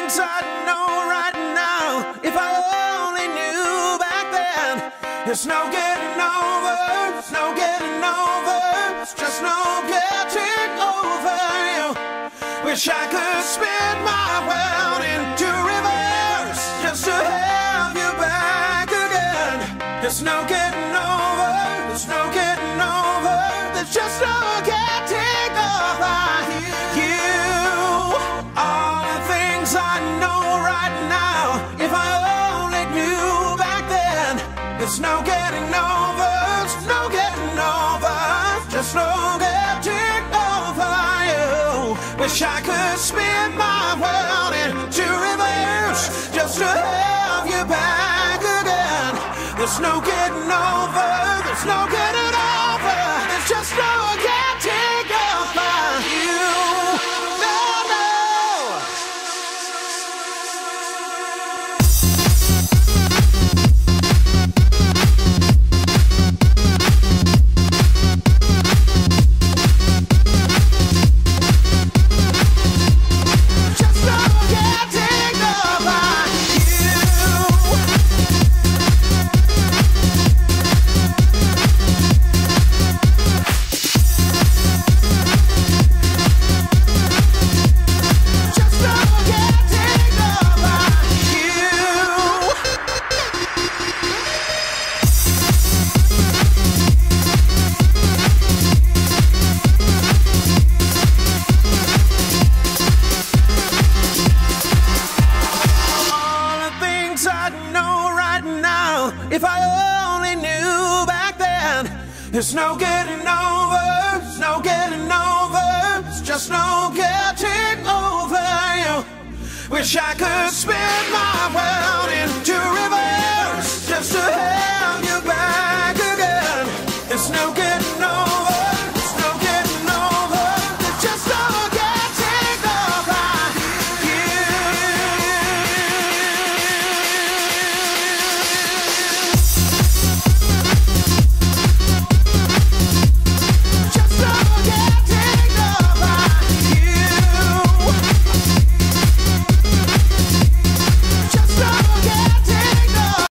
things I'd know right now if I only knew back then. There's no getting over, there's no getting over, it's just no getting over you. Wish I could spin my world into reverse just to have you back again. There's no getting over, there's no getting over, there's just no getting over you. All the things I know right now if I only knew back then. There's no getting over, there's no getting over, just no getting over you. Wish I could spin my world into reverse just to have you back again. There's no getting over, there's no getting over, there's just no getting over you. No, no. Just no getting over you. Just no getting over you. All the things I'd know right now if I only knew back then. There's no getting over, there's no getting over, it's just no getting over you. Wish I could spin my